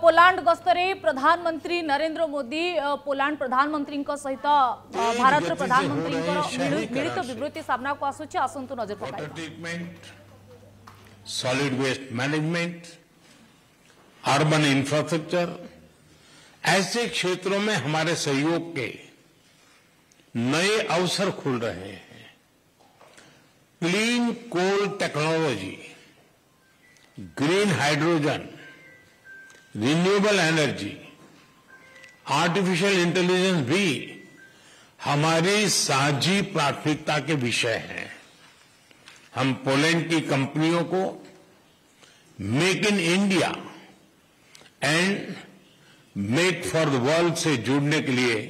Poland गस्तरे प्रधानमंत्री Narendra Modi Poland प्रधानमंत्री सहित भारत प्रधानमंत्री मिलित विवृत्ति सामना को आसुछि आसंतु नजर पकाइबा। Solid waste management, urban infrastructure, ऐसे क्षेत्रों में हमारे सहयोग के नए अवसर खुल रहे हैं। Clean coal technology, green hydrogen, renewable energy, artificial intelligence भी हमारी साझी प्राथमिकता के विषय हैं। हम पोलैंड की कंपनियों को make in India and make for the world से जुड़ने के लिए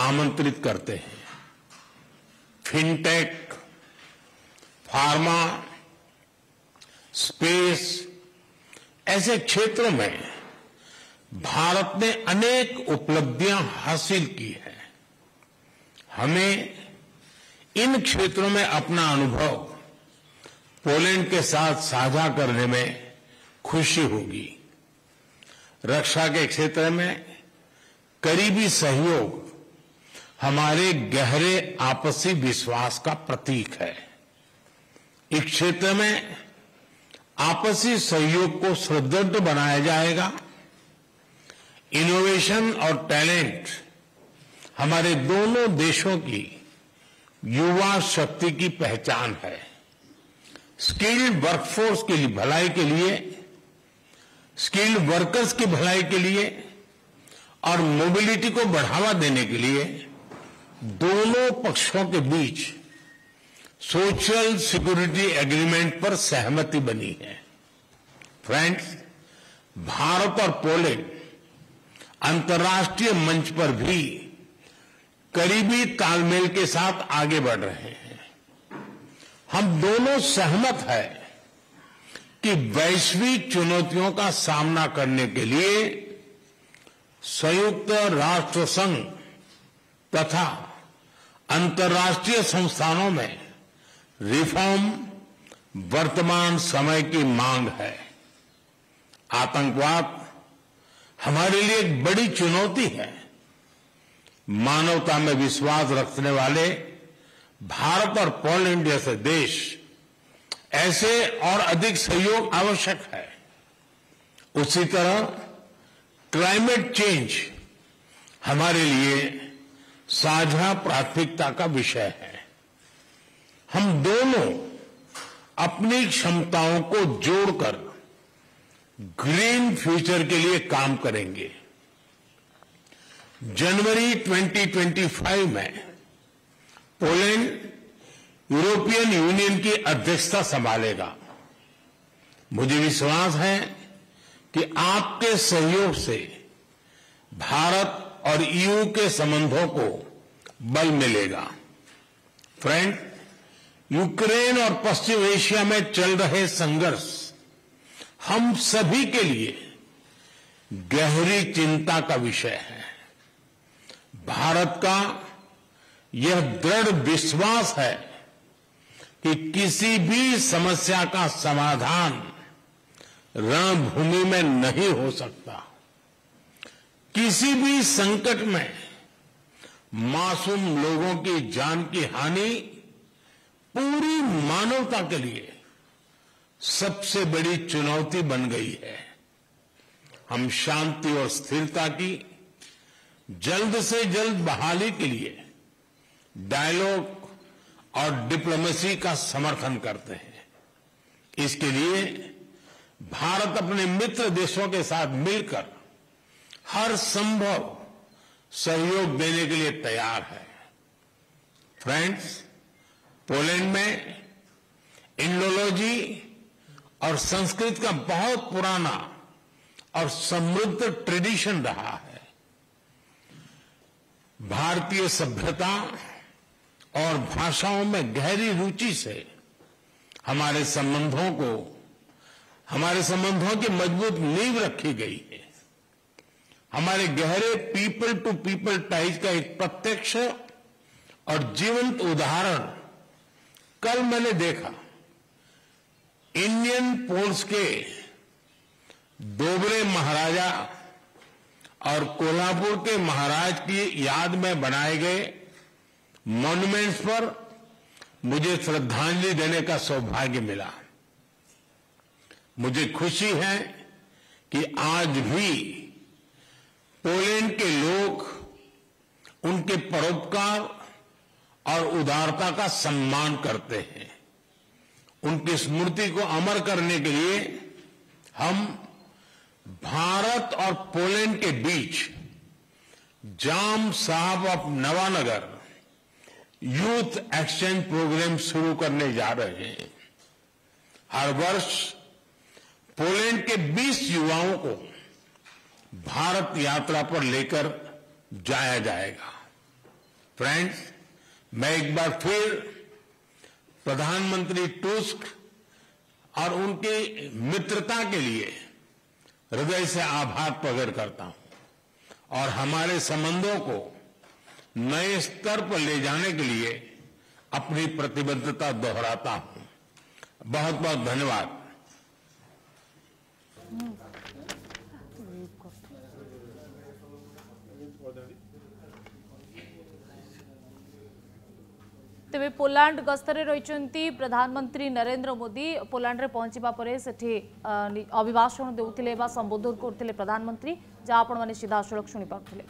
आमंत्रित करते हैं। फिनटेक, फार्मा, स्पेस, ऐसे क्षेत्रों में भारत ने अनेक उपलब्धियां हासिल की है। हमें इन क्षेत्रों में अपना अनुभव पोलैंड के साथ साझा करने में खुशी होगी। रक्षा के क्षेत्र में करीबी सहयोग हमारे गहरे आपसी विश्वास का प्रतीक है। इस क्षेत्र में आपसी सहयोग को सुदृढ़ बनाया जाएगा। इनोवेशन और टैलेंट हमारे दोनों देशों की युवा शक्ति की पहचान है। स्किल्ड वर्कफोर्स की भलाई के लिए, स्किल्ड वर्कर्स की भलाई के लिए और मोबिलिटी को बढ़ावा देने के लिए दोनों पक्षों के बीच सोशल सिक्योरिटी एग्रीमेंट पर सहमति बनी है। फ्रेंड्स, भारत और पोलैंड अंतर्राष्ट्रीय मंच पर भी करीबी तालमेल के साथ आगे बढ़ रहे हैं। हम दोनों सहमत हैं कि वैश्विक चुनौतियों का सामना करने के लिए संयुक्त राष्ट्र संघ तथा अंतर्राष्ट्रीय संस्थानों में रिफॉर्म वर्तमान समय की मांग है। आतंकवाद हमारे लिए एक बड़ी चुनौती है। मानवता में विश्वास रखने वाले भारत और पोलैंड जैसे देश ऐसे और अधिक सहयोग आवश्यक है। उसी तरह क्लाइमेट चेंज हमारे लिए साझा प्राथमिकता का विषय है। हम दोनों अपनी क्षमताओं को जोड़कर ग्रीन फ्यूचर के लिए काम करेंगे। जनवरी 2025 में पोलैंड यूरोपियन यूनियन की अध्यक्षता संभालेगा। मुझे विश्वास है कि आपके सहयोग से भारत और ईयू के संबंधों को बल मिलेगा। फ्रेंड, यूक्रेन और पश्चिम एशिया में चल रहे संघर्ष हम सभी के लिए गहरी चिंता का विषय है। भारत का यह दृढ़ विश्वास है कि किसी भी समस्या का समाधान रणभूमि में नहीं हो सकता। किसी भी संकट में मासूम लोगों की जान की हानि पूरी मानवता के लिए सबसे बड़ी चुनौती बन गई है। हम शांति और स्थिरता की जल्द से जल्द बहाली के लिए डायलॉग और डिप्लोमेसी का समर्थन करते हैं। इसके लिए भारत अपने मित्र देशों के साथ मिलकर हर संभव सहयोग देने के लिए तैयार है। फ्रेंड्स, पोलैंड में इंडोलॉजी और संस्कृत का बहुत पुराना और समृद्ध ट्रेडिशन रहा है। भारतीय सभ्यता और भाषाओं में गहरी रुचि से हमारे संबंधों की मजबूत नींव रखी गई है। हमारे गहरे पीपल टू पीपल टाइज का एक प्रत्यक्ष और जीवंत उदाहरण कल मैंने देखा। इंडियन पोल्स के दोबरे महाराजा और कोल्हापुर के महाराज की याद में बनाए गए मॉन्यूमेंट्स पर मुझे श्रद्धांजलि देने का सौभाग्य मिला। मुझे खुशी है कि आज भी पोलैंड के लोग उनके परोपकार और उदारता का सम्मान करते हैं। उनकी स्मृति को अमर करने के लिए हम भारत और पोलैंड के बीच Jam Saheb of Nawanagar youth exchange programme शुरू करने जा रहे हैं। हर वर्ष पोलैंड के 20 युवाओं को भारत यात्रा पर लेकर जाया जाएगा। फ्रेंड्स, मैं एक बार फिर प्रधानमंत्री टुस्क और उनकी मित्रता के लिए हृदय से आभार प्रकट करता हूं और हमारे संबंधों को नए स्तर पर ले जाने के लिए अपनी प्रतिबद्धता दोहराता हूं। बहुत बहुत धन्यवाद। तेबे पोलैंड गस्तरे रही प्रधानमंत्री नरेंद्र मोदी पोलैंड रे पहुंचवा पर सेठी अभिभाषण देउथिले बा संबोधन करथिले प्रधानमंत्री, जहाँ आपण माने सीधा सड़क शुणी पारुथिले।